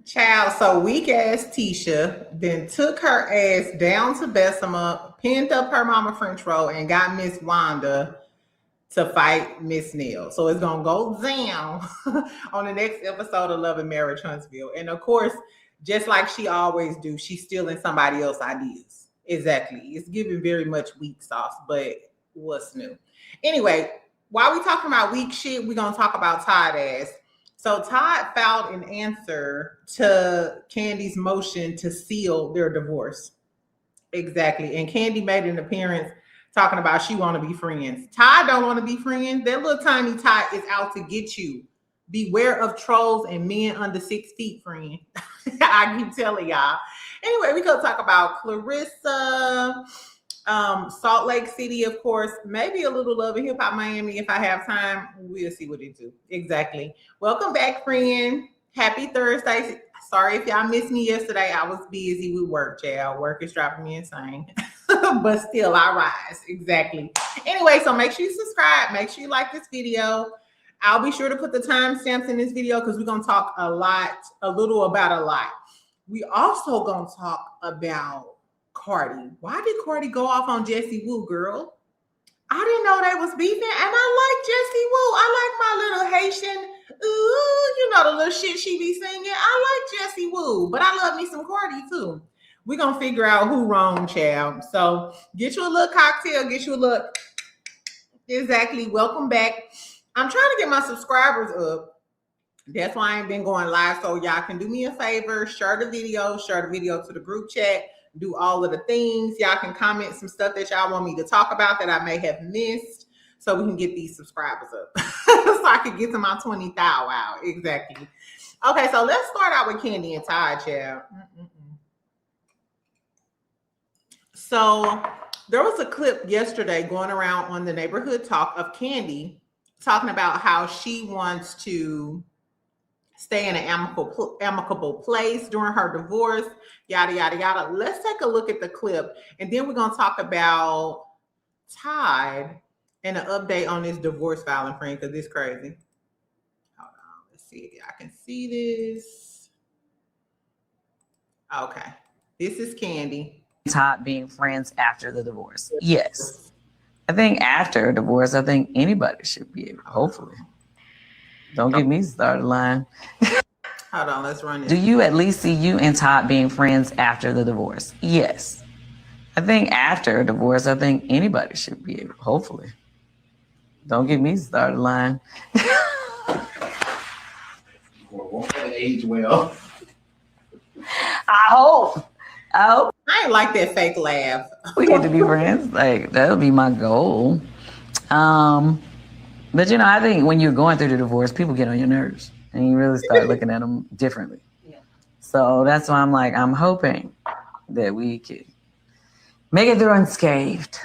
Child, so weak ass Tisha then took her ass down to Bessemer, pinned up her mama French roll, and got Miss Wanda to fight Miss Nell. So it's gonna go down on the next episode of Love and Marriage Huntsville. And of course, just like she always do, she's stealing somebody else's ideas. Exactly. It's giving very much weak sauce, but what's new? Anyway, while we talking about weak shit, we're gonna talk about Todd ass. So Todd filed an answer to Kandi's motion to seal their divorce. Exactly. And Kandi made an appearance talking about she want to be friends. Todd don't want to be friends. That little tiny Todd is out to get you. Beware of trolls and men under 6 feet, friend. I keep telling y'all. Anyway, we gonna talk about Claressa, Salt Lake City, of course, maybe a little Love and Hip Hop Miami if I have time. We'll see what it do. Exactly. Welcome back, friend. Happy Thursday. Sorry if y'all missed me yesterday. I was busy with work, child. Work is driving me insane. But still, I rise. Exactly. Anyway, so make sure you subscribe. Make sure you like this video. I'll be sure to put the timestamps in this video because we're going to talk a little about a lot. We also going to talk about Cardi. Why did Cardi go off on Jessie Woo, girl? I didn't know they was beefing, and I like Jessie Woo. I like my little Haitian, you know, the little shit she be singing. I like Jessie Woo, but I love me some Cardi too. We're going to figure out who wrong, child. So get you a little cocktail, get you a little, exactly. Welcome back. I'm trying to get my subscribers up. That's why I ain't been going live. So y'all can do me a favor, share the video to the group chat, do all of the things. Y'all can comment some stuff that y'all want me to talk about that I may have missed so we can get these subscribers up. So I can get to my 20,000 out. Exactly. Okay, so let's start out with Kandi and Todd, child. So there was a clip yesterday going around on the neighborhood talk of Kandi talking about how she wants to stay in an amicable place during her divorce, yada, yada, yada. Let's take a look at the clip, and then we're going to talk about Todd and an update on this divorce filing, friend, because it's crazy. Hold on. Let's see if I can see this. Okay. This is Kandi. Todd being friends after the divorce. Yes. I think after a divorce, I think anybody should be able, hopefully. Don't get me started lying. Hold on, let's run it. Do you at least see you and Todd being friends after the divorce? Yes. I think after a divorce, I think anybody should be able, hopefully. Don't get me started lying. Won't that age well? I hope. I ain't like that fake laugh. We get to be friends. Like, that'll be my goal. But, you know, I think when you're going through the divorce, people get on your nerves and you really start looking at them differently. Yeah. So that's why I'm like, I'm hoping that we can make it through unscathed.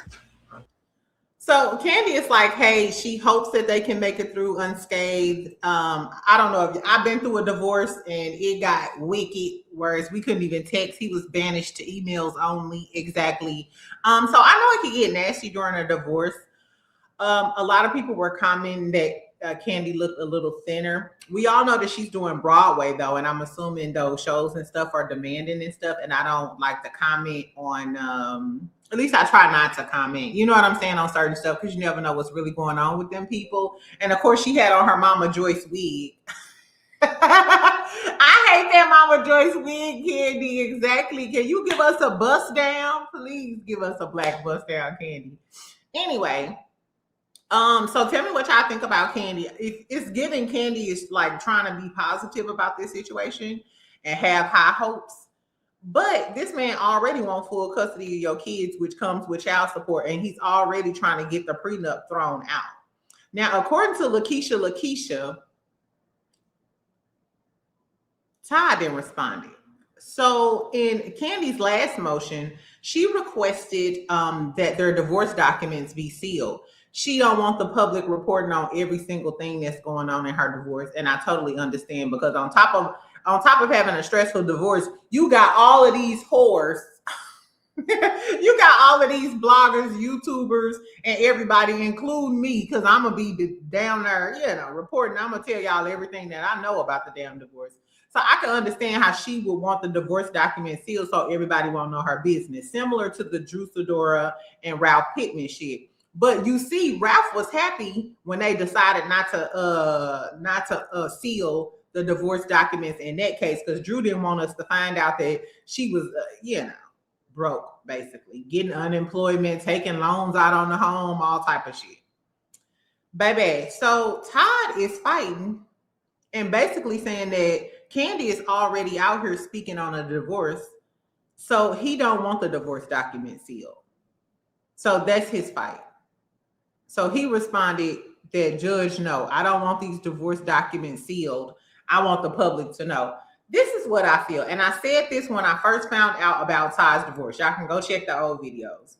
So Kandi is like, hey, she hopes that they can make it through unscathed. I don't know if I've been through a divorce and it got wicked, whereas we couldn't even text. He was banished to emails only. Exactly. So I know it could get nasty during a divorce. A lot of people were commenting that Kandi looked a little thinner. We all know that she's doing Broadway though, and I'm assuming those shows and stuff are demanding and stuff. And I don't like to comment on. At least I try not to comment. You know what I'm saying, on certain stuff, because you never know what's really going on with them people. And of course, she had on her Mama Joyce wig. I hate that Mama Joyce wig, Kandi. Exactly. Can you give us a bust down? Please give us a black bust down, Kandi. Anyway. So tell me what y'all think about Kandi. It's giving Kandi is like trying to be positive about this situation and have high hopes. But this man already wants full custody of your kids, which comes with child support, and he's already trying to get the prenup thrown out. Now, according to Lakeisha, Todd didn't respond. So in Kandi's last motion, she requested that their divorce documents be sealed. She don't want the public reporting on every single thing that's going on in her divorce. And I totally understand, because on top of having a stressful divorce, you got all of these whores. You got all of these bloggers, YouTubers, and everybody, including me, because I'm going to be down there, you know, reporting. I'm going to tell y'all everything that I know about the damn divorce. So I can understand how she would want the divorce document sealed so everybody won't know her business, similar to the Drew Sidora and Ralph Pittman shit. But you see, Ralph was happy when they decided not to seal the divorce documents in that case, because Drew didn't want us to find out that she was, broke, basically, getting unemployment, taking loans out on the home, all type of shit. Baby, so Todd is fighting and basically saying that Kandi is already out here speaking on a divorce, so he don't want the divorce document sealed. So that's his fight. So he responded that, Judge, no, I don't want these divorce documents sealed. I want the public to know. This is what I feel. And I said this when I first found out about Todd's divorce. Y'all can go check the old videos.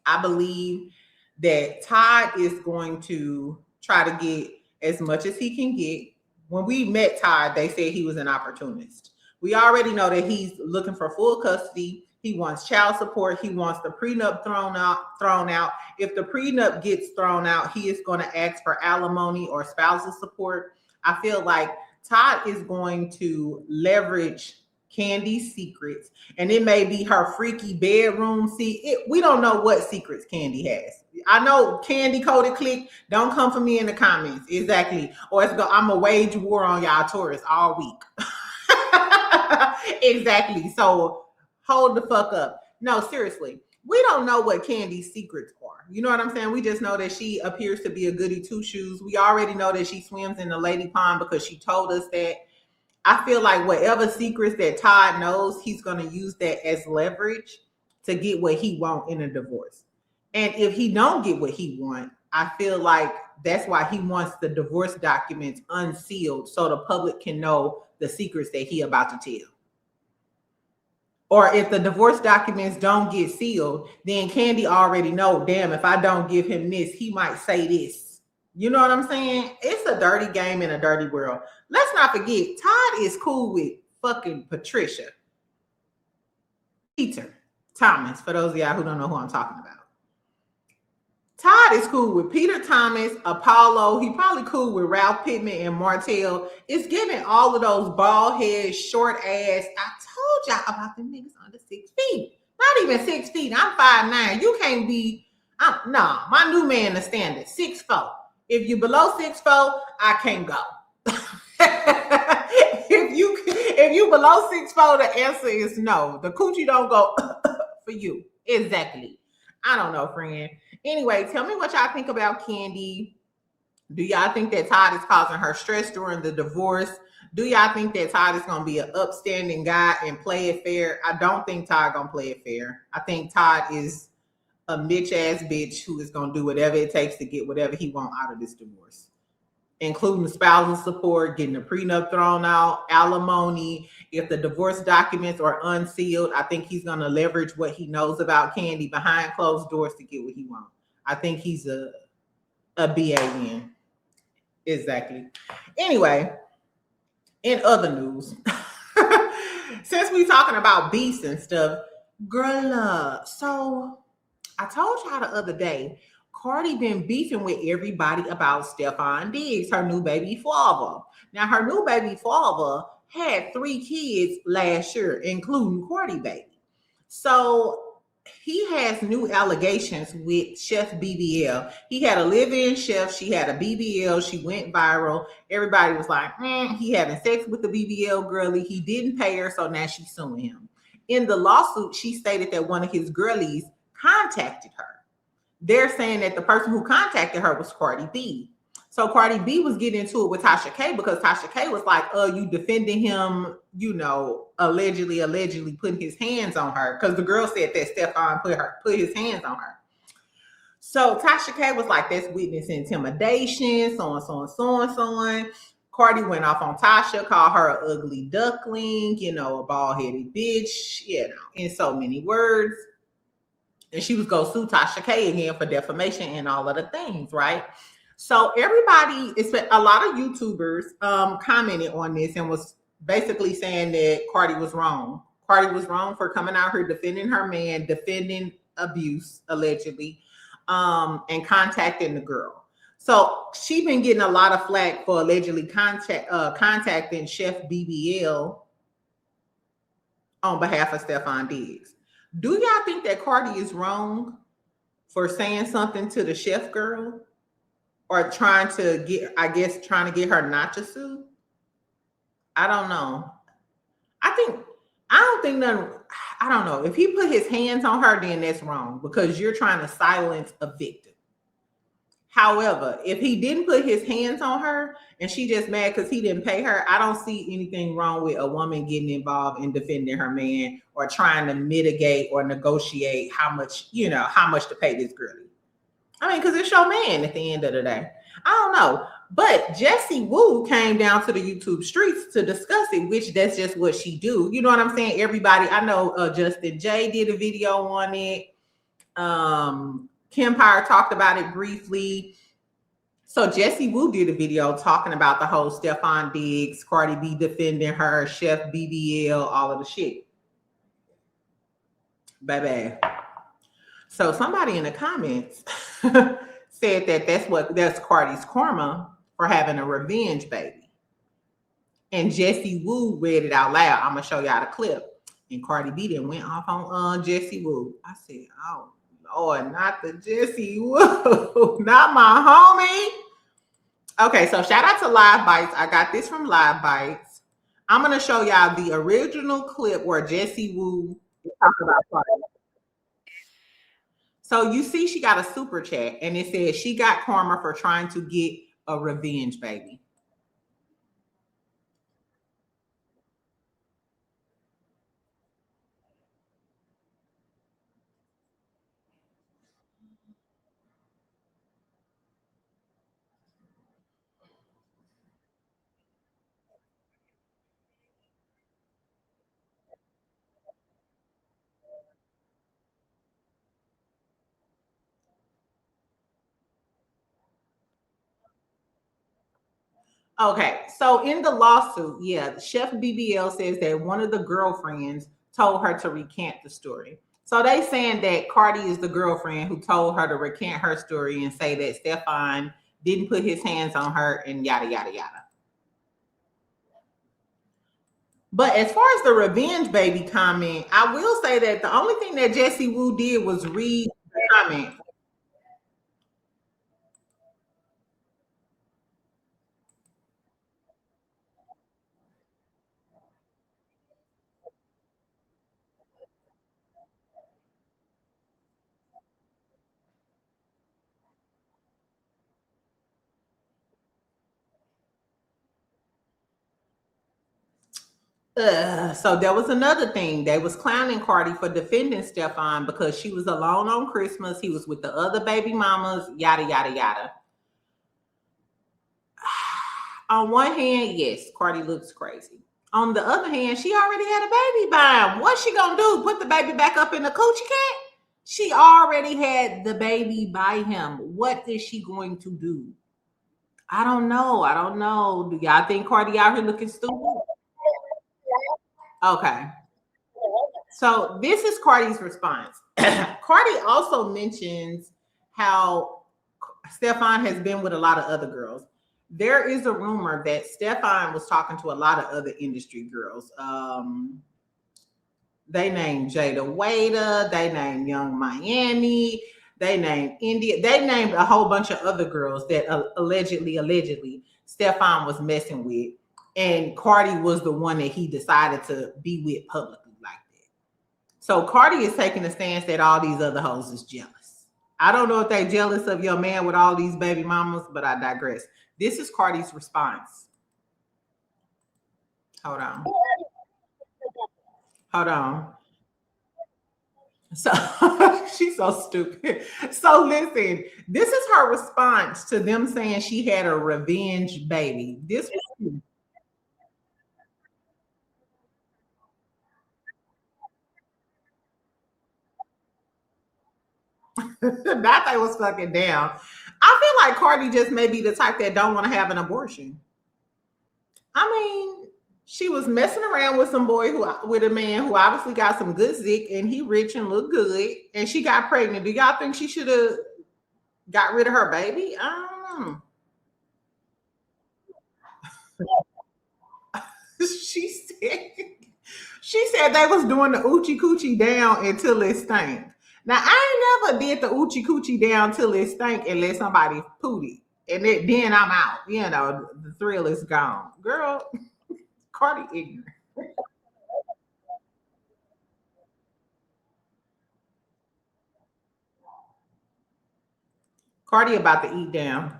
I believe that Todd is going to try to get as much as he can get. When we met Todd, they said he was an opportunist. We already know that he's looking for full custody. He wants child support. He wants the prenup thrown out. If the prenup gets thrown out, he is going to ask for alimony or spousal support. I feel like Todd is going to leverage Kandi's secrets, and it may be her freaky bedroom. We don't know what secrets Kandi has. I know Kandi Coded Click. Don't come for me in the comments. Exactly. Or I'm a wage war on y'all tourists all week. Exactly. So hold the fuck up. No, seriously. We don't know what Kandi's secrets are. You know what I'm saying? We just know that she appears to be a goody two-shoes. We already know that she swims in the lady pond because she told us that. I feel like whatever secrets that Todd knows, he's going to use that as leverage to get what he wants in a divorce. And if he don't get what he wants, I feel like that's why he wants the divorce documents unsealed so the public can know the secrets that he about to tell. Or if the divorce documents don't get sealed, then Kandi already know, damn, if I don't give him this, he might say this. You know what I'm saying? It's a dirty game in a dirty world. Let's not forget, Todd is cool with fucking Patricia. Peter Thomas, for those of y'all who don't know who I'm talking about. Todd is cool with Peter Thomas, Apollo. He probably cool with Ralph Pittman and Martell. It's giving all of those bald head, short ass. I told y'all about them niggas under 6 feet. Not even 6 feet. I'm 5'9". You can't be. My new man the standard 6'4". If you below 6'4", I can't go. if you below 6'4", the answer is no. The coochie don't go for you. Exactly. I don't know, friend. Anyway, tell me what y'all think about Kandi. Do y'all think that Todd is causing her stress during the divorce? Do y'all think that Todd is going to be an upstanding guy and play it fair? I don't think Todd going to play it fair. I think Todd is a bitch-ass bitch who is going to do whatever it takes to get whatever he wants out of this divorce, including spousal support, getting the prenup thrown out, alimony. If the divorce documents are unsealed, I think he's going to leverage what he knows about Kandi behind closed doors to get what he wants. I think he's a BAN. Exactly. Anyway, in other news, since we talking about beasts and stuff, girl, so I told y'all the other day, Cardi been beefing with everybody about Stefon Diggs, her new baby father. Now, her new baby father had 3 kids last year, including Cardi baby. So he has new allegations with Chef BBL. He had a live-in chef. She had a BBL. She went viral. Everybody was like, he having sex with the BBL girlie. He didn't pay her, so now she's suing him. In the lawsuit, she stated that one of his girlies contacted her. They're saying that the person who contacted her was Cardi B. So Cardi B was getting into it with Tasha K because Tasha K was like, you defending him, allegedly putting his hands on her. Because the girl said that Stefon put his hands on her. So Tasha K was like, that's witness intimidation, so on. Cardi went off on Tasha, called her an ugly duckling, a bald-headed bitch, in so many words. And she was going to sue Tasha K again for defamation and all of the things, right? So everybody, a lot of YouTubers commented on this and was basically saying that Cardi was wrong. Cardi was wrong for coming out here defending her man, defending abuse, allegedly, and contacting the girl. So she been getting a lot of flack for allegedly contacting Chef BBL on behalf of Stefan Diggs. Do y'all think that Cardi is wrong for saying something to the chef girl, or trying to get her not to sue? I don't know. I don't know. If he put his hands on her, then that's wrong because you're trying to silence a victim. However, if he didn't put his hands on her and she just mad because he didn't pay her, I don't see anything wrong with a woman getting involved in defending her man or trying to mitigate or negotiate how much to pay this girl. I mean, because it's your man at the end of the day. I don't know. But Jessie Woo came down to the YouTube streets to discuss it, which that's just what she do. You know what I'm saying? Everybody, I know Justin J did a video on it. Kempire talked about it briefly. So Jessie Woo did a video talking about the whole Stefan Diggs, Cardi B defending her, Chef BBL, all of the shit. Baby. So somebody in the comments said that that's Cardi's karma for having a revenge baby. And Jessie Woo read it out loud. I'm gonna show y'all the clip. And Cardi B then went off on Jessie Woo. I said, oh Lord, not the Jessie Woo, not my homie. Okay, so shout out to Live Bites. I got this from Live Bites. I'm gonna show y'all the original clip where Jessie Woo is talking about Cardi. So you see she got a super chat and it says she got karma for trying to get a revenge baby. Okay, so in the lawsuit, yeah, Chef BBL says that one of the girlfriends told her to recant the story. So they saying that Cardi is the girlfriend who told her to recant her story and say that Stefan didn't put his hands on her and yada, yada, yada. But as far as the revenge baby comment, I will say that the only thing that Jessie Woo did was read the comment. So there was another thing. They was clowning Cardi for defending Stefan because she was alone on Christmas. He was with the other baby mamas, yada, yada, yada. On one hand, yes, Cardi looks crazy. On the other hand, she already had a baby by him. What's she gonna do? Put the baby back up in the coochie cat? She already had the baby by him. What is she going to do? I don't know. Do y'all think Cardi out here looking stupid? Okay. So this is Cardi's response. Cardi also mentions how Stefan has been with a lot of other girls. There is a rumor that Stefan was talking to a lot of other industry girls. They named Jada Waiter, they named Young Miami, they named India, they named a whole bunch of other girls that allegedly Stefan was messing with. And Cardi was the one that he decided to be with publicly like that. So Cardi is taking the stance that all these other hoes is jealous. I don't know if they jealous of your man with all these baby mamas, but I digress. This is Cardi's response. Hold on. So she's so stupid. So listen, this is her response to them saying she had a revenge baby. This was that thing was fucking down. I feel like Cardi just may be the type that don't want to have an abortion. I mean, she was messing around with with a man who obviously got some good zick and he rich and look good, and she got pregnant. Do y'all think she should have got rid of her baby? I don't She said they was doing the oochie coochie down until it stank. Now I ain't never did the oochie coochie down till it stank and let somebody poot it. And then I'm out. You know, the thrill is gone. Girl, Cardi ignorant. Cardi about to eat down.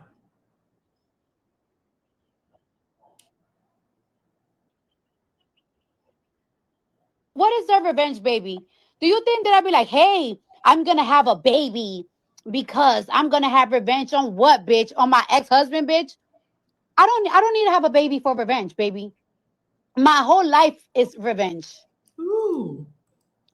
What is a revenge baby? Do you think that I'd be like, hey, I'm gonna have a baby because I'm gonna have revenge on what, bitch? On my ex-husband, bitch? I don't need to have a baby for revenge, baby. My whole life is revenge. Ooh.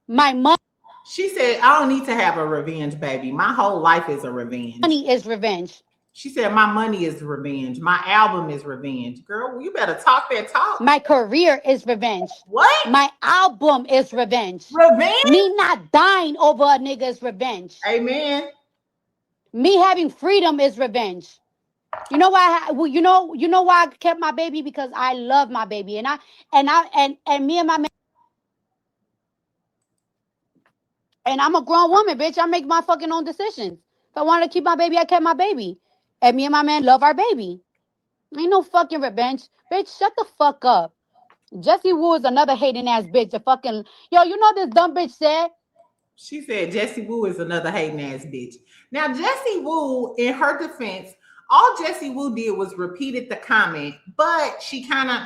My She said, I don't need to have a revenge, baby. My whole life is a revenge. money is revenge. She said, my money is revenge. My album is revenge. Girl, you better talk that talk. My career is revenge. What? My album is revenge. Revenge? Me not dying over a nigga is revenge. Amen. Me having freedom is revenge. You know why? You know why I kept my baby, because I love my baby, and me and my man. And I'm a grown woman, bitch. I make my fucking own decisions. If I wanted to keep my baby, I kept my baby. And me and my man love our baby. Ain't no fucking revenge. Bitch, shut the fuck up. Jessie Wu is another hating ass bitch. A fucking, yo, you know this dumb bitch said? She said Jessie Wu is another hating ass bitch. Now, Jessie Wu, in her defense, all Jessie Wu did was repeated the comment, but she kind of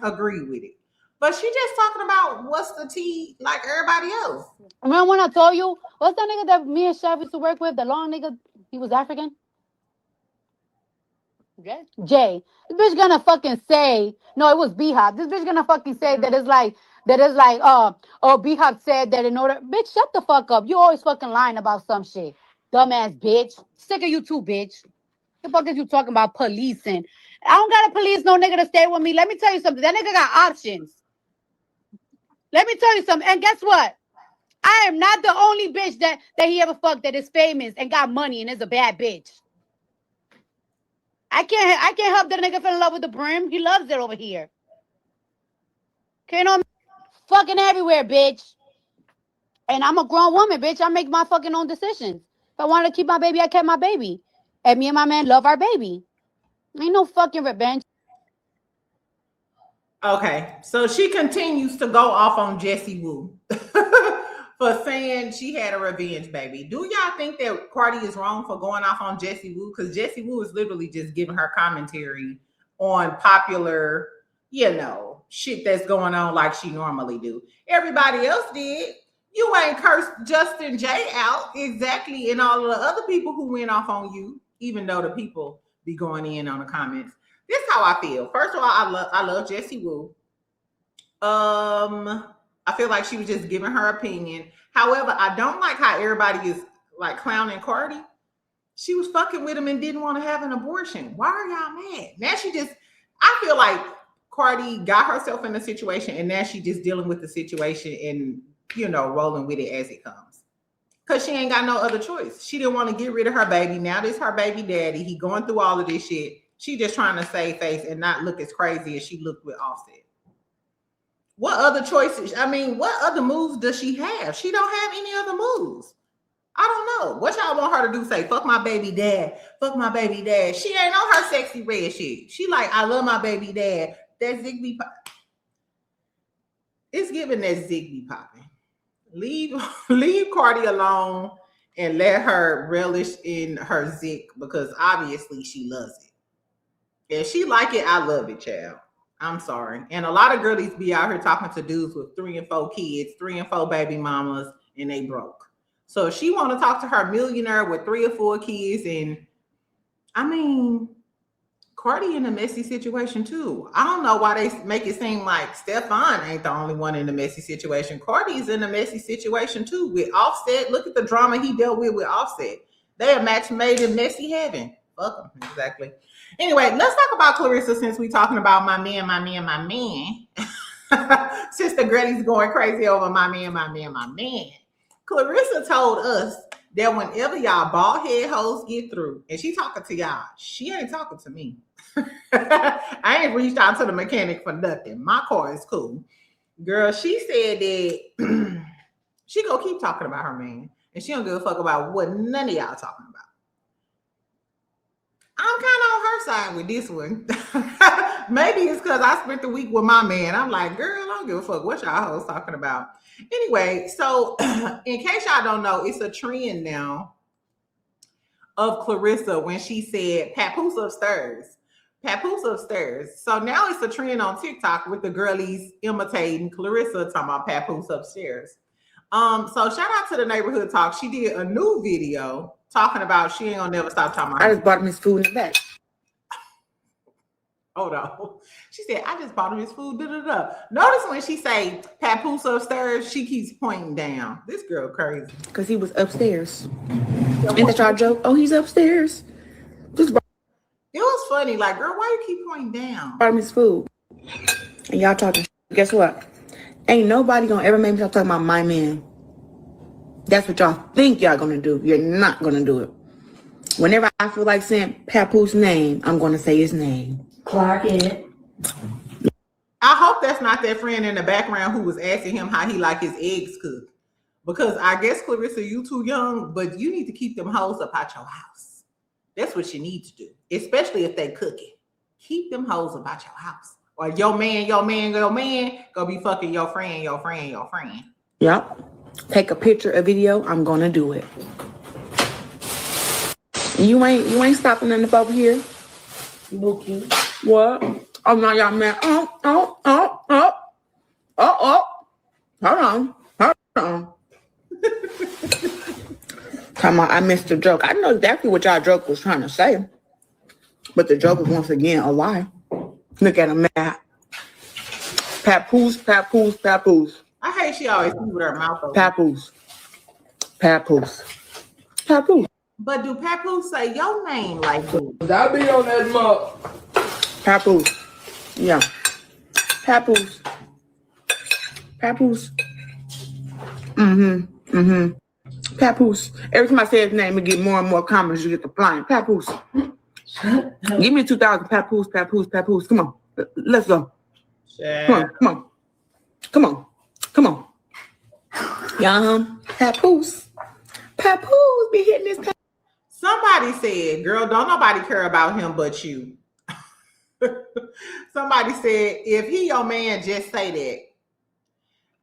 agreed with it. But she just talking about what's the tea like everybody else. Remember when I told you, what's that nigga that me and Chef used to work with? The long nigga, he was African? Jay. This bitch gonna fucking say, no, it was B-Hop. This bitch gonna fucking say that it's like, B-Hop said that in order, bitch, shut the fuck up. You always fucking lying about some shit. Dumbass bitch. Sick of you too, bitch. The fuck is you talking about policing? I don't gotta police no nigga to stay with me. Let me tell you something. That nigga got options. Let me tell you something. And guess what? I am not the only bitch that he ever fucked that is famous and got money and is a bad bitch. I can't help that nigga fell in love with the brim. He loves it over here. Okay, no, fucking everywhere, bitch. And I'm a grown woman, bitch. I make my fucking own decisions. If I wanted to keep my baby, I kept my baby. And me and my man love our baby. Ain't no fucking revenge. Okay, so she continues to go off on Jessie Wu for saying she had a revenge baby. Do y'all think that Cardi is wrong for going off on Jessie Wu? Because Jessie Wu is literally just giving her commentary on popular, shit that's going on like she normally do. Everybody else did. You ain't cursed Justin J out exactly, and all of the other people who went off on you, even though the people be going in on the comments. This is how I feel. First of all, I love Jessie Wu. I feel like she was just giving her opinion. However, I don't like how everybody is like clowning Cardi. She was fucking with him and didn't want to have an abortion. Why are y'all mad? Now I feel like Cardi got herself in a situation and now she just dealing with the situation and, rolling with it as it comes. Because she ain't got no other choice. She didn't want to get rid of her baby. Now this her baby daddy. He going through all of this shit. She just trying to save face and not look as crazy as she looked with Offset. What other choices? I mean, what other moves does she have? She don't have any other moves. I don't know. What y'all want her to do? Say, fuck my baby dad. Fuck my baby dad. She ain't on her sexy red shit. She like, I love my baby dad. That Zigbee pop. It's giving that Zigbee popping. Leave Cardi alone and let her relish in her Zik because obviously she loves it. If she like it, I love it, child. I'm sorry. And a lot of girlies be out here talking to dudes with 3 and 4 kids, 3 and 4 baby mamas, and they broke. So if she want to talk to her millionaire with 3 or 4 kids, and I mean, Cardi in a messy situation too. I don't know why they make it seem like Stefan ain't the only one in a messy situation. Cardi's in a messy situation too with Offset. Look at the drama he dealt with Offset. They a match made in messy heaven. Fuck them, exactly. Anyway, let's talk about Claressa since we're talking about my man. Sister Gretty's going crazy over my man. Claressa told us that whenever y'all bald head hoes get through, and she talking to y'all, she ain't talking to me. I ain't reached out to the mechanic for nothing. My car is cool. Girl, she said that she gonna keep talking about her man, and she don't give a fuck about what none of y'all talking about. I'm kind of on her side with this one. Maybe it's because I spent the week with my man. I'm like, girl, I don't give a fuck what y'all hoes talking about. Anyway, so in case y'all don't know, it's a trend now of Claressa when she said, Papoose upstairs. Papoose upstairs. So now it's a trend on TikTok with the girlies imitating Claressa talking about Papoose upstairs. So shout out to the Neighborhood Talk. She did a new video talking about she ain't gonna never stop talking about I just bought him his food in the back. Hold on. She said, I just bought him his food. Notice when she say Papoose upstairs, she keeps pointing down. This girl crazy. Because he was upstairs. Ain't that y'all joke? Oh, he's upstairs. Just It was funny. Like, girl, why you keep pointing down? bought him his food. And y'all talking shit. Guess what? Ain't nobody gonna ever make me stop talking about my man. That's what y'all think y'all gonna do. You're not gonna do it. Whenever I feel like saying Papoose name, I'm gonna say his name. Clark it. I hope that's not that friend in the background who was asking him how he like his eggs cooked. Because I guess, Claressa, you too young, but you need to keep them hoes up out your house. That's what you need to do, especially if they cooking. Keep them hoes about your house. Or your man gonna be fucking your friend. Yep. Take a picture, a video, I'm gonna do it. You ain't stopping nothing up over here. Bookie. What? Oh no, y'all man. Hold on. Come on, I missed the joke. I know exactly what y'all joke was trying to say. But the joke was once again a lie. Look at him mad. Papoose. I hate she always eat with her mouth open. Papoose. But do Papoose say your name like that? I be on that mug. Papoose. Yeah. Papoose. Papoose. Every time I say his name, it get more and more comments. You get the flying. Papoose. Give me 2,000. Papoose. Come on. Let's go. Yeah. Come on. Papoose be hitting this. Somebody said, girl, don't nobody care about him but you. Somebody said, if he your man, just say that.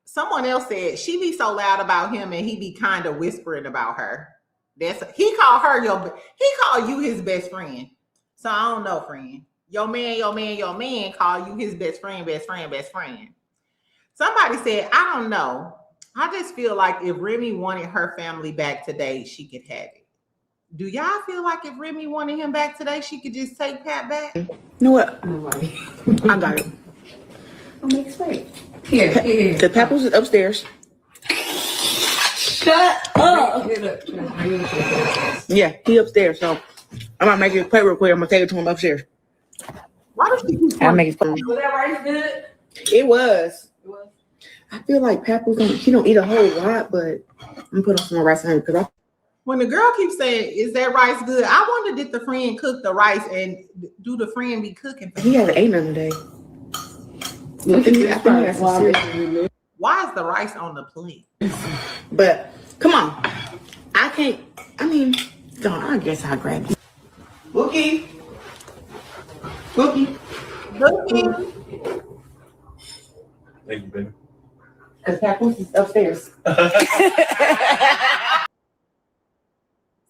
Someone else said, she be so loud about him and he be kind of whispering about her. He called you his best friend. So I don't know, friend. Your man call you his best friend. Somebody said, I don't know. I just feel like if Remy wanted her family back today, she could have it. Do y'all feel like if Remy wanted him back today, she could just take Pat back? You know what? I got it. I'll make straight. Here. The Papoose is upstairs. Shut up. Yeah, he upstairs. So I'm gonna make it play real quick. I'm gonna take it to him upstairs. Why does she keep I'll make it play. Was that rice good? It was. I feel like Papoose he don't eat a whole lot, but I'm gonna put on some rice on him because when the girl keeps saying, is that rice good? I wonder, did the friend cook the rice and do the friend be cooking? he hasn't eaten none today. Why is the rice on the plate? But come on. I guess I'll grab it. Bookie. Thank you, baby. Because Papoose is upstairs.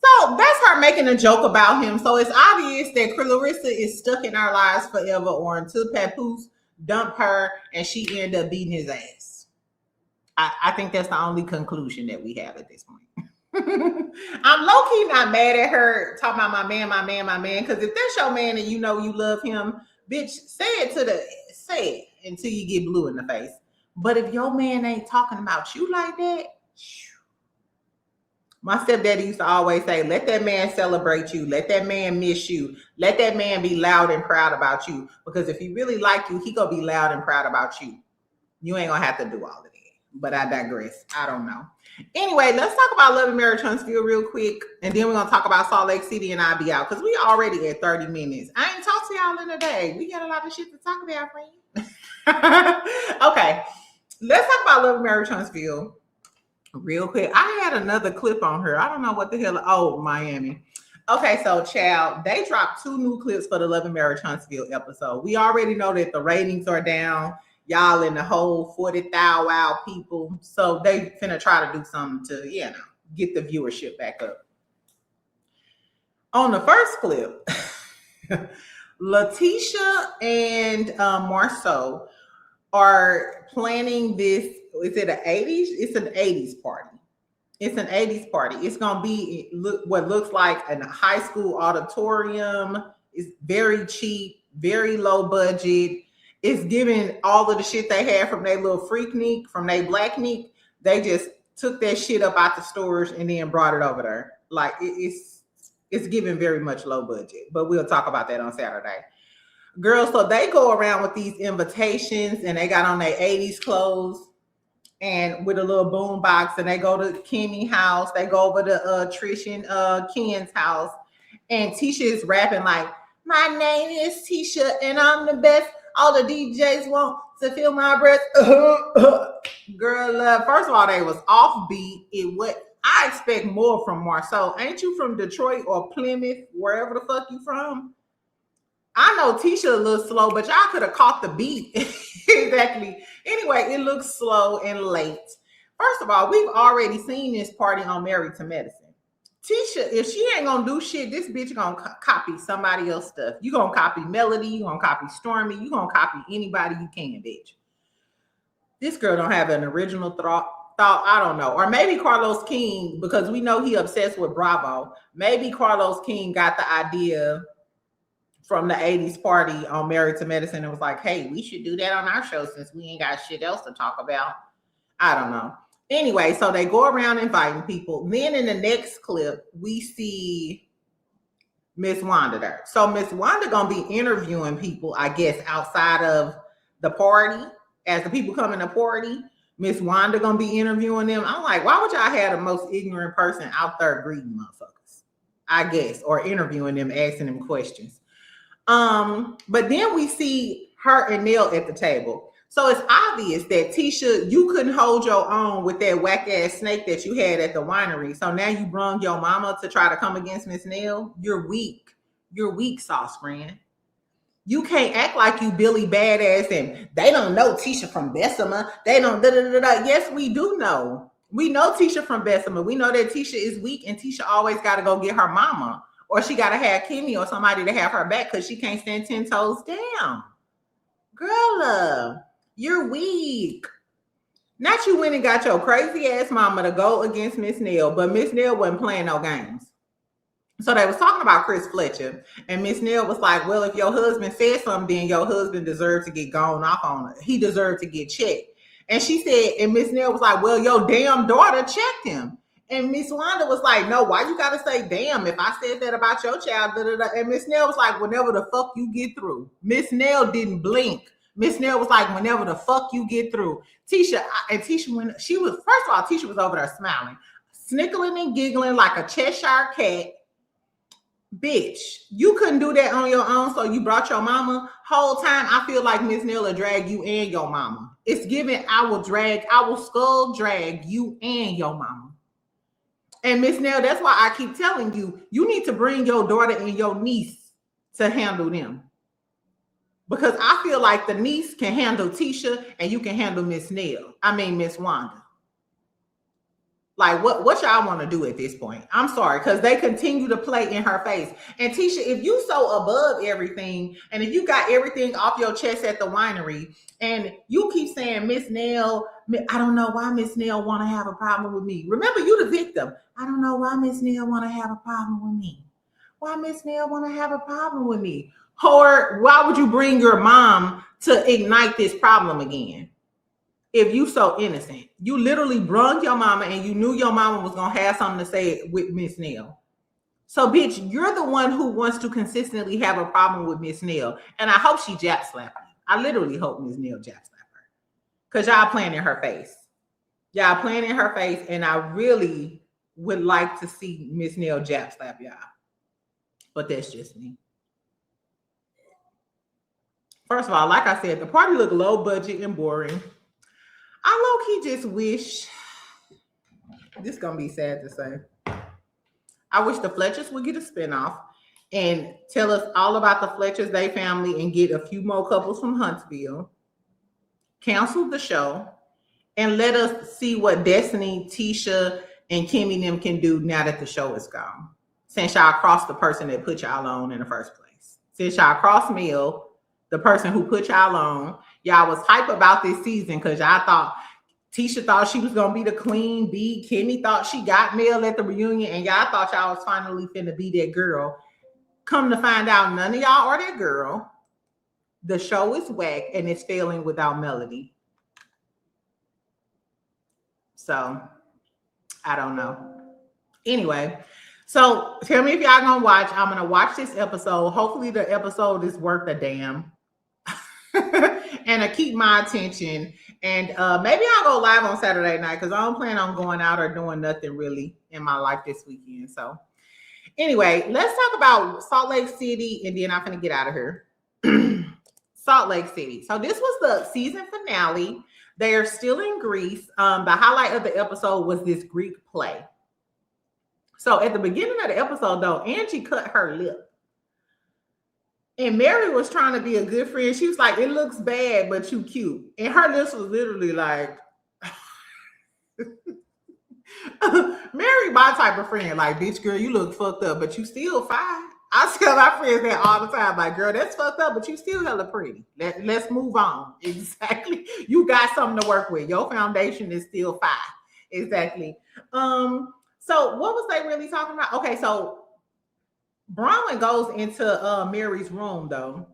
So that's her making a joke about him. So it's obvious that Claressa is stuck in our lives forever, or until Papoose dump her and she end up beating his ass. I think that's the only conclusion that we have at this point. I'm low-key not mad at her talking about my man, because if that's your man and you know you love him, bitch, say it until you get blue in the face. But if your man ain't talking about you like that, my stepdaddy used to always say, let that man celebrate you. Let that man miss you. Let that man be loud and proud about you. Because if he really like you, he gonna be loud and proud about you. You ain't gonna have to do all of that. But I digress. I don't know. Anyway, let's talk about Love and Marriage Huntsville real quick. And then we're going to talk about Salt Lake City and I'll be out. Because we already at 30 minutes. I ain't talked to y'all in a day. We got a lot of shit to talk about, friend. Okay. Let's talk about Love and Marriage Huntsville real quick. I had another clip on her. I don't know what the hell. Oh, Miami. Okay, so child, they dropped 2 new clips for the Love and Marriage Huntsville episode. We already know that the ratings are down. Y'all in the whole 40,000 wow people. So they finna try to do something to, get the viewership back up. On the first clip, Letitia and Marceau are planning this. Is it an 80s? It's an 80s party. It's an 80s party. It's going to be what looks like a high school auditorium. It's very cheap, very low budget. It's giving all of the shit they had from their little Freaknik, from their Blacknik. They just took that shit up out the stores and then brought it over there. Like it's giving very much low budget, but we'll talk about that on Saturday. Girls, so they go around with these invitations and they got on their 80s clothes and with a little boom box, and they go to Kimmy's house. They go over to Trish and Ken's house, and Tisha is rapping like, "My name is Tisha and I'm the best. All the DJs want to feel my breath." Girl, first of all, they was offbeat. I expect more from Marceau. Ain't you from Detroit or Plymouth, wherever the fuck you from? I know Tisha a little slow, but y'all could have caught the beat. Exactly. Anyway, it looks slow and late. First of all, we've already seen this party on Married to Medicine. Tisha, if she ain't gonna do shit, this bitch gonna copy somebody else's stuff. You gonna copy Melody, you gonna copy Stormy, you gonna copy anybody you can, bitch. This girl don't have an original thought. I don't know. Or maybe Carlos King, because we know he obsessed with Bravo. Maybe Carlos King got the idea from the 80s party on Married to Medicine and was like, hey, we should do that on our show since we ain't got shit else to talk about. I don't know. Anyway, so they go around inviting people. Then in the next clip, we see Miss Wanda there. So Miss Wanda gonna be interviewing people, I guess, outside of the party. As the people come in the party, Miss Wanda gonna be interviewing them. I'm like, why would y'all have the most ignorant person out there greeting motherfuckers? I guess, or interviewing them, asking them questions. But then we see her and Nell at the table. So it's obvious that Tisha, you couldn't hold your own with that whack ass snake that you had at the winery. So now you brung your mama to try to come against Miss Nell. You're weak. You're weak, sauce friend. You can't act like you Billy Badass and they don't know Tisha from Bessemer. They don't da-da-da-da. Yes, we do know. We know Tisha from Bessemer. We know that Tisha is weak and Tisha always got to go get her mama. Or she got to have Kimmy or somebody to have her back because she can't stand 10 toes down. Girl, you're weak. Not you went and got your crazy ass mama to go against Miss Nell, but Miss Nell wasn't playing no games. So they was talking about Chris Fletcher, and Miss Nell was like, well, if your husband said something, then your husband deserved to get gone off on it. He deserved to get checked. And she said, and Miss Nell was like, well, your damn daughter checked him. And Miss Wanda was like, no, why you gotta say damn if I said that about your child? Da, da, da. And Miss Nell was like, whenever the fuck you get through. Miss Nell didn't blink. Miss Nell was like, whenever the fuck you get through. Tisha, when she was, first of all, Tisha was over there smiling, snickling and giggling like a Cheshire cat. Bitch, you couldn't do that on your own, so you brought your mama. Whole time, I feel like Miss Nell will drag you and your mama. It's given, I will skull drag you and your mama. And Miss Nell, that's why I keep telling you, you need to bring your daughter and your niece to handle them. Because I feel like the niece can handle Tisha and you can handle Miss Wanda. Like, what y'all want to do at this point? I'm sorry, because they continue to play in her face. And Tisha, if you so above everything, and if you got everything off your chest at the winery, and you keep saying, Miss Nell, I don't know why Miss Nell want to have a problem with me. Remember, you the victim. I don't know why Miss Nell want to have a problem with me. Why Miss Nell want to have a problem with me? Or why would you bring your mom to ignite this problem again? If you so innocent, you literally brung your mama and you knew your mama was going to have something to say with Miss Nell. So, bitch, you're the one who wants to consistently have a problem with Miss Nell. And I hope she jab slapped you. I literally hope Miss Nell jab slapped her. Because y'all playing in her face. Y'all playing in her face, and I really would like to see Miss Nell jab slap y'all. But that's just me. First of all, like I said, the party looked low budget and boring. I low-key just wish, this is going to be sad to say, I wish the Fletchers would get a spinoff and tell us all about the Fletchers, they family, and get a few more couples from Huntsville. Cancel the show and let us see what Destiny, Tisha, and Kimmy and them can do now that the show is gone. Since y'all crossed the person that put y'all on in the first place. Since y'all crossed Mill, the person who put y'all on, y'all was hype about this season because y'all thought Tisha thought she was gonna be the queen bee. Kimmy thought she got Mel at the reunion, and y'all thought y'all was finally finna be that girl. Come to find out, none of y'all are that girl. The show is whack and it's failing without Melody. So I don't know. Anyway, so tell me if y'all gonna watch. I'm gonna watch this episode. Hopefully the episode is worth a damn. And I keep my attention. And maybe I'll go live on Saturday night because I don't plan on going out or doing nothing really in my life this weekend. So anyway, let's talk about Salt Lake City, and then I'm gonna get out of here. Salt Lake City. So this was the season finale. They are still in Greece. The highlight of the episode was this Greek play. So at the beginning of the episode, though, Angie cut her lip. And Mary was trying to be a good friend. She was like, it looks bad, but you cute. And her lips was literally like, Mary, my type of friend. Like, bitch, girl, you look fucked up, but you still fine. I tell my friends that all the time. Like, girl, that's fucked up, but you still hella pretty. Let's move on. Exactly. You got something to work with. Your foundation is still fine. Exactly. So what was they really talking about? Okay, so Bronwyn goes into Mary's room, though,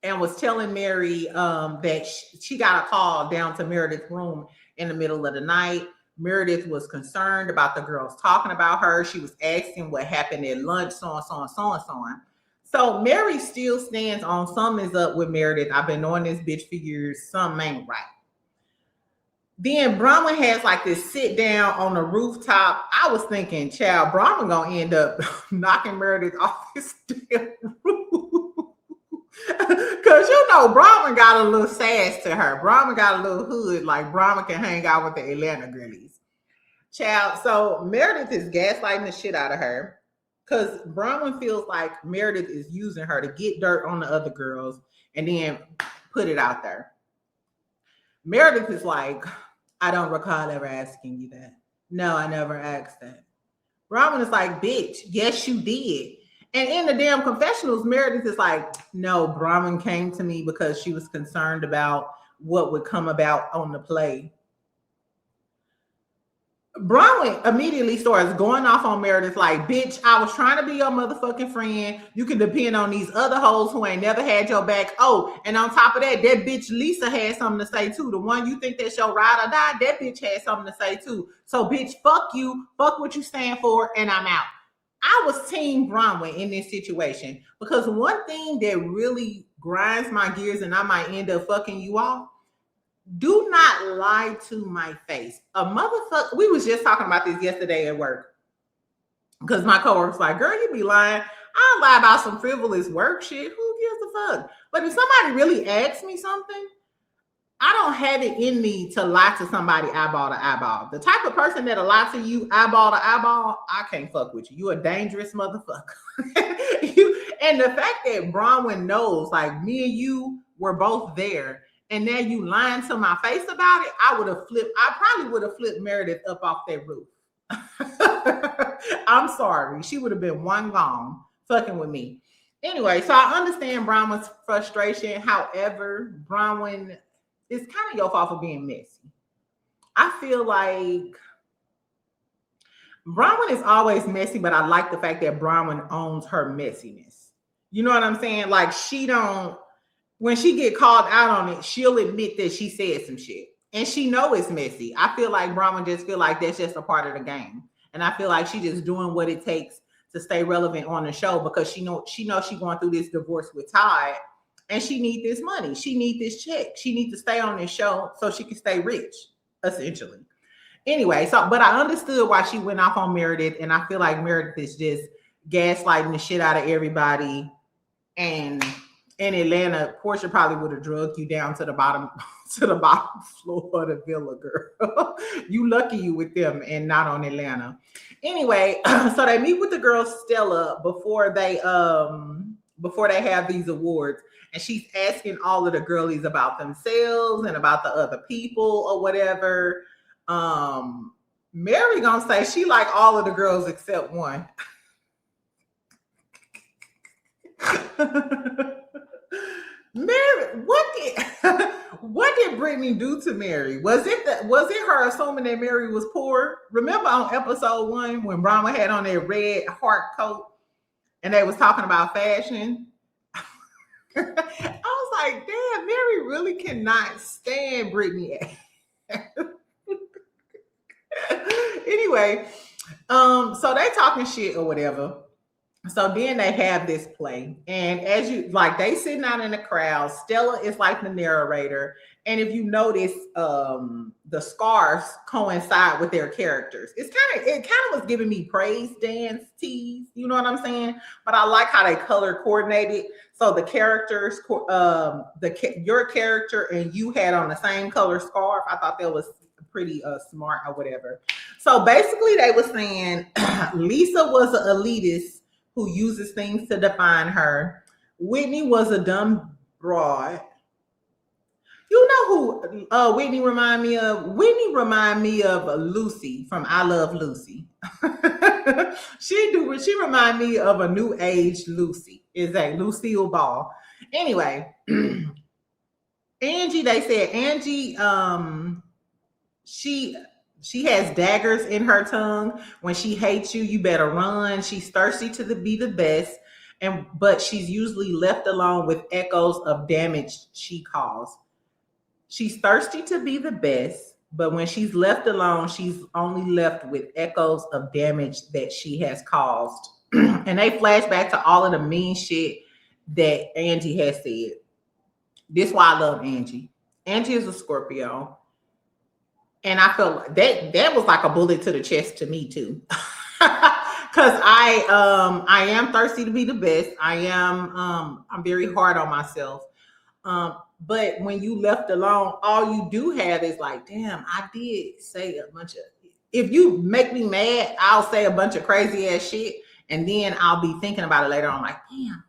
and was telling Mary that she got a call down to Meredith's room in the middle of the night. Meredith was concerned about the girls talking about her. She was asking what happened at lunch, so on, so on, so on, so on. So Mary still stands on something's up with Meredith. I've been knowing this bitch for years. Something ain't right. Then Bronwyn has like this sit down on the rooftop. I was thinking, child, Bronwyn gonna end up knocking Meredith off this damn roof. Cause you know Bronwyn got a little sass to her. Bronwyn got a little hood, like Bronwyn can hang out with the Atlanta girlies. Child, so Meredith is gaslighting the shit out of her. Cause Bronwyn feels like Meredith is using her to get dirt on the other girls and then put it out there. Meredith is like, I don't recall ever asking you that. No, I never asked that. Bronwyn is like, bitch, yes, you did. And in the damn confessionals, Meredith is like, no, Bronwyn came to me because she was concerned about what would come about on the play. Bronwyn immediately starts going off on Meredith like, bitch, I was trying to be your motherfucking friend. You can depend on these other hoes who ain't never had your back. Oh, and on top of that, that bitch Lisa had something to say too. The one you think that's your ride or die, that bitch had something to say too. So bitch, fuck you, fuck what you stand for, and I'm out. I was team Bronwyn in this situation because one thing that really grinds my gears, and I might end up fucking you off, do not lie to my face. A motherfucker, we was just talking about this yesterday at work because my coworker's like, girl, you be lying. I don't lie about some frivolous work shit. Who gives a fuck? But if somebody really asks me something, I don't have it in me to lie to somebody eyeball to eyeball. The type of person that'll lie to you eyeball to eyeball, I can't fuck with you. You a dangerous motherfucker. And the fact that Bronwyn knows, like, me and you were both there, and now you lying to my face about it, I probably would have flipped Meredith up off that roof. I'm sorry. She would have been one gone fucking with me. Anyway, so I understand Bronwyn's frustration. However, Bronwyn, it's kind of your fault for being messy. I feel like Bronwyn is always messy, but I like the fact that Bronwyn owns her messiness. You know what I'm saying? Like, when she get called out on it, she'll admit that she said some shit. And she know it's messy. I feel like Bronwyn just feel like that's just a part of the game. And I feel like she just doing what it takes to stay relevant on the show because she knows she going through this divorce with Todd and she need this money. She need this check. She need to stay on this show so she can stay rich, essentially. Anyway, so but I understood why she went off on Meredith, and I feel like Meredith is just gaslighting the shit out of everybody. And in Atlanta, Portia probably would have drugged you down to the bottom floor of the villa, girl. You lucky you with them and not on Atlanta. Anyway, so they meet with the girl Stella before they have these awards, and she's asking all of the girlies about themselves and about the other people or whatever. Mary gonna say she like all of the girls except one. Mary, what did Brittany do to Mary? Was it her assuming that Mary was poor? Remember on episode 1 when Brahma had on that red heart coat and they was talking about fashion? I was like, damn, Mary really cannot stand Brittany. Anyway, so they talking shit or whatever. So then they have this play, and as you like, they sitting out in the crowd. Stella is like the narrator, and if you notice, the scarves coincide with their characters. It kind of was giving me praise dance tease, you know what I'm saying? But I like how they color coordinated. So the characters, your character and you had on the same color scarf. I thought that was pretty smart or whatever. So basically, they were saying Lisa was an elitist who uses things to define her. Whitney was a dumb broad. You know who Whitney remind me of? Whitney remind me of Lucy from I Love Lucy. She remind me of a new age Lucy. Is that Lucille Ball? Anyway, Angie, they said Angie, she has daggers in her tongue. When she hates you, you better run. She's thirsty to be the best, but she's usually left alone with echoes of damage she caused. She's thirsty to be the best, but when she's left alone, she's only left with echoes of damage that she has caused. And they flash back to all of the mean shit that Angie has said. This is why I love Angie. Angie is a Scorpio. And I felt that was like a bullet to the chest to me too. Because I am thirsty to be the best. I'm very hard on myself. But when you left alone, all you do have is like, damn, I did say a bunch of, if you make me mad, I'll say a bunch of crazy ass shit. And then I'll be thinking about it later. I'm like, damn,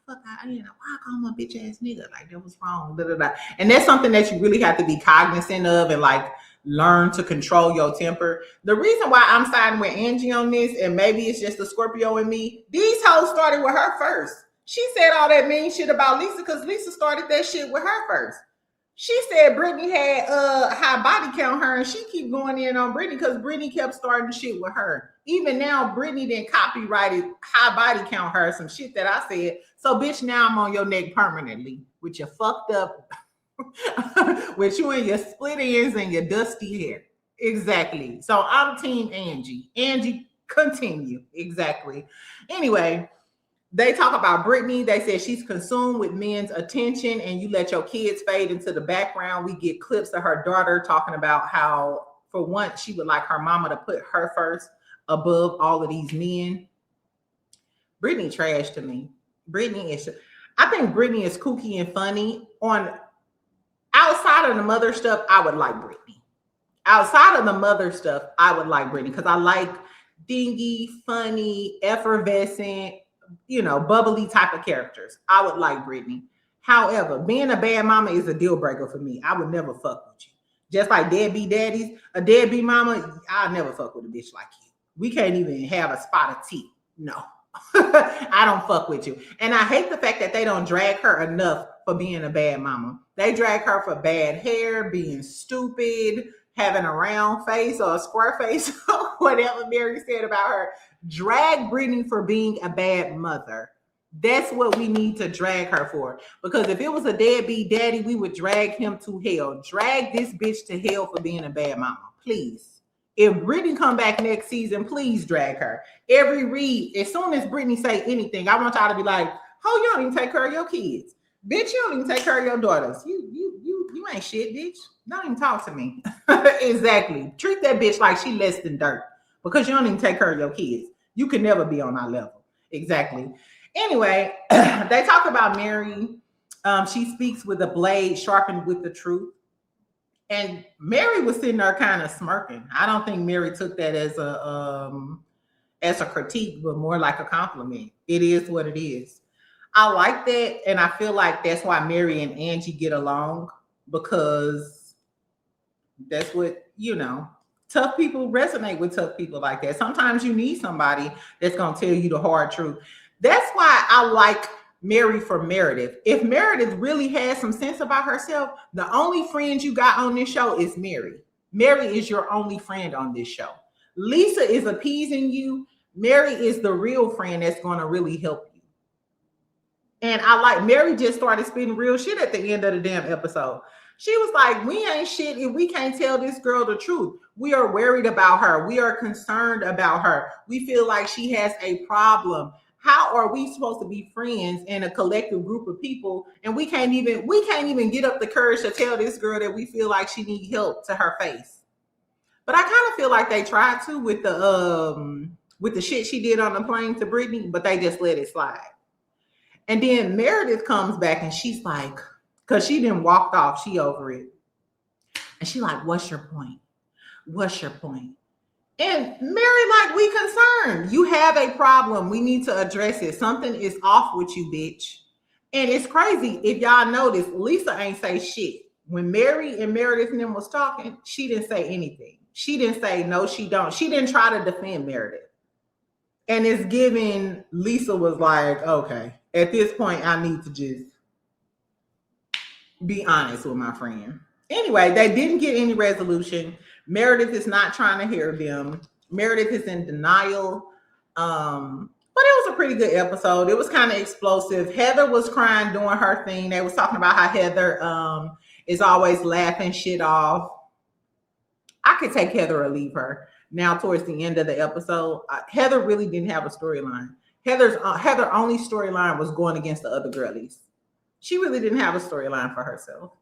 why I call him a bitch ass nigga? Like, that was wrong. Da, da, da. And that's something that you really have to be cognizant of and like learn to control your temper. The reason why I'm siding with Angie on this, and maybe it's just the Scorpio in me, these hoes started with her first. She said all that mean shit about Lisa because Lisa started that shit with her first. She said Brittany had high body count her, and she keep going in on Brittany because Brittany kept starting shit with her. Even now, Brittany then copyrighted high body count her some shit that I said. So, bitch, now I'm on your neck permanently with your fucked up, with you and your split ends and your dusty hair. Exactly. So I'm team Angie. Angie, continue. Exactly. Anyway, they talk about Brittany. They said she's consumed with men's attention and you let your kids fade into the background. We get clips of her daughter talking about how, for once, she would like her mama to put her first above all of these men. Brittany trash to me. I think Brittany is kooky and funny. Outside of the mother stuff, I would like Brittany. Outside of the mother stuff, I would like Brittany because I like dingy, funny, effervescent, bubbly type of characters. I would like Brittany. However, being a bad mama is a deal breaker for me. I would never fuck with you. Just like deadbeat daddies, a deadbeat mama, I'll never fuck with a bitch like you. We can't even have a spot of tea. No, I don't fuck with you. And I hate the fact that they don't drag her enough for being a bad mama. They drag her for bad hair, being stupid, having a round face or a square face, whatever Mary said about her. Drag Brittany for being a bad mother. That's what we need to drag her for. Because if it was a deadbeat daddy, we would drag him to hell. Drag this bitch to hell for being a bad mama, please. If Brittany come back next season, please drag her. Every read, as soon as Brittany say anything, I want y'all to be like, oh, you don't even take care of your kids. Bitch, you don't even take care of your daughters. You You ain't shit, bitch. Don't even talk to me. Exactly. Treat that bitch like she less than dirt because you don't even take care of your kids. You can never be on our level. Exactly. Anyway, they talk about Mary. She speaks with a blade sharpened with the truth. And Mary was sitting there kind of smirking. I don't think Mary took that as a critique, but more like a compliment. It is what it is. I like that, and I feel like that's why Mary and Angie get along, because that's what, tough people resonate with tough people like that. Sometimes you need somebody that's going to tell you the hard truth. That's why I like Mary for Meredith. If Meredith really has some sense about herself, the only friend you got on this show is Mary. Mary is your only friend on this show. Lisa is appeasing you. Mary is the real friend that's going to really help you. And I like Mary just started spitting real shit at the end of the damn episode. She was like, we ain't shit if we can't tell this girl the truth. We are worried about her. We are concerned about her. We feel like she has a problem. How are we supposed to be friends in a collective group of people? And we can't even get up the courage to tell this girl that we feel like she needs help to her face. But I kind of feel like they tried to with the shit she did on the plane to Brittany, but they just let it slide. And then Meredith comes back and she's like, because she didn't walk off, she over it. And she like, what's your point? What's your point? And Mary like, we concerned. You have a problem. We need to address it. Something is off with you, bitch. And it's crazy. If y'all notice, Lisa ain't say shit. When Mary and Meredith and them was talking, she didn't say anything. She didn't say, no, she don't. She didn't try to defend Meredith. And it's giving, Lisa was like, okay, at this point, I need to just be honest with my friend. Anyway, they didn't get any resolution. Meredith is not trying to hear them. Meredith is in denial. But it was a pretty good episode. It was kind of explosive. Heather was crying doing her thing. They was talking about how Heather is always laughing shit off. I could take Heather or leave her. Now, towards the end of the episode, Heather really didn't have a storyline. Heather only storyline was going against the other girlies. She really didn't have a storyline for herself.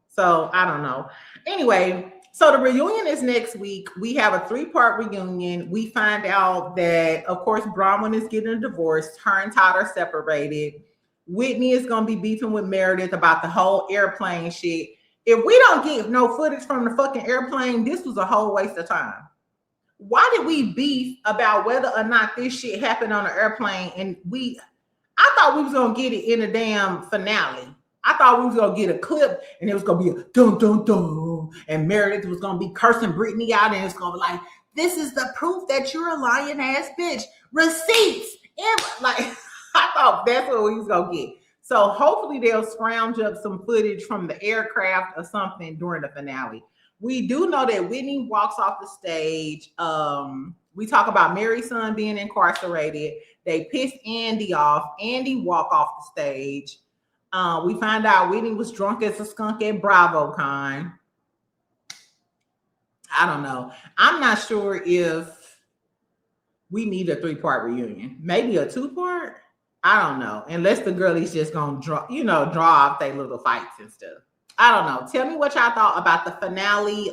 So I don't know. Anyway, so the reunion is next week. We have a 3-part reunion. We find out that, of course, Bronwyn is getting a divorce. Her and Todd are separated. Whitney is going to be beefing with Meredith about the whole airplane shit. If we don't get no footage from the fucking airplane, this was a whole waste of time. Why did we beef about whether or not this shit happened on an airplane? And I thought we was going to get it in a damn finale. I thought we was going to get a clip and it was going to be a dun, dun, dun. And Meredith was going to be cursing Brittany out and it's going to be like, this is the proof that you're a lying ass bitch. Receipts. Like, I thought that's what we was going to get. So hopefully they'll scrounge up some footage from the aircraft or something during the finale. We do know that Whitney walks off the stage. We talk about Mary's son being incarcerated. They pissed Andy off. Andy walked off the stage. We find out Whitney was drunk as a skunk at BravoCon. I don't know. I'm not sure if we need a 3-part reunion. Maybe a 2-part? I don't know. Unless the girlies just gonna draw off their little fights and stuff. I don't know. Tell me what y'all thought about the finale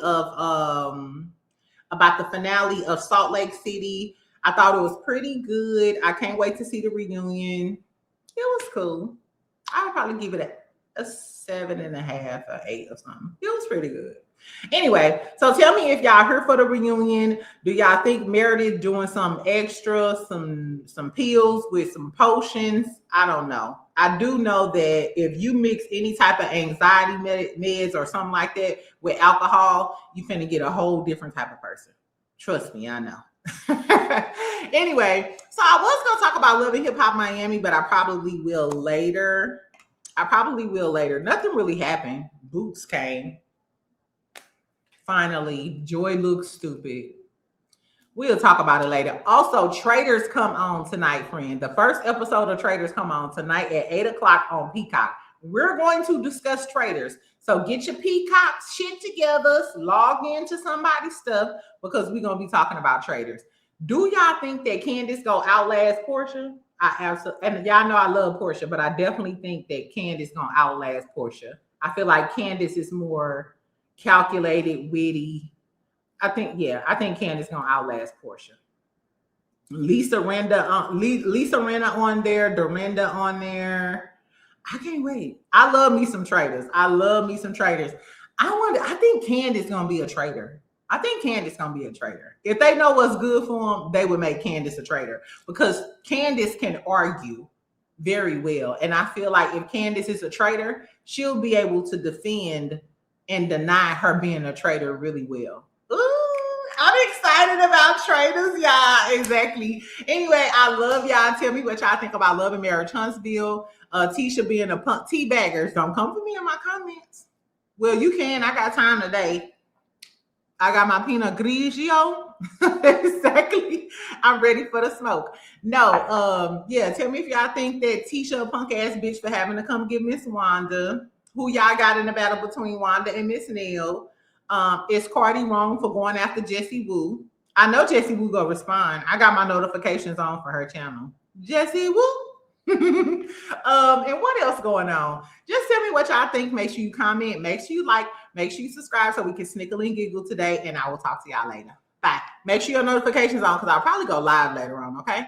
of Salt Lake City. I thought it was pretty good. I can't wait to see the reunion. It was cool. I would probably give it a 7.5 or 8 or something. It was pretty good. Anyway, so tell me if y'all here for the reunion. Do y'all think Meredith doing some extra, some pills with some potions? I don't know. I do know that if you mix any type of anxiety meds or something like that with alcohol, you finna get a whole different type of person. Trust me, I know. Anyway, so I was gonna talk about Love and Hip Hop Miami, but I probably will later. Nothing really happened. Boots came. Finally, Joy looks stupid. We'll talk about it later. Also, Traitors come on tonight, friend. The first episode of Traitors come on tonight at 8 o'clock on Peacock. We're going to discuss Traitors. So get your Peacock shit together, log into somebody's stuff, because we're going to be talking about Traitors. Do y'all think that Candace go outlast Portia? I absolutely, and y'all know I love Portia, but I definitely think that Candace gonna outlast Portia. I feel like Candace is more calculated, witty. I think Candace gonna outlast Portia. Lisa Rinna on there, Dorinda on there. I can't wait. I love me some traders. I think Candace gonna be a trader. If they know what's good for them, they would make Candace a trader because Candace can argue very well. And I feel like if Candace is a trader, she'll be able to defend and deny her being a trader really well. Ooh, I'm excited about traders, y'all. Exactly. Anyway, I love y'all. Tell me what y'all think about Love and Marriage Huntsville. Tisha being a punk. Teabaggers, don't come for me in my comments. Well, you can. I got time today. I got my Pinot Grigio. Exactly. I'm ready for the smoke. No, tell me if y'all think that Tisha a punk ass bitch for having to come get Miss Wanda. Who y'all got in the battle between Wanda and Miss Nell? Is Cardi wrong for going after Jessie Woo? I know Jessie Woo gonna respond. I got my notifications on for her channel. Jessie Woo. And what else going on? Just tell me what y'all think. Make sure you comment, make sure you like, make sure you subscribe so we can snickle and giggle today, and I will talk to y'all later. Bye. Make sure your notifications on because I'll probably go live later on, okay?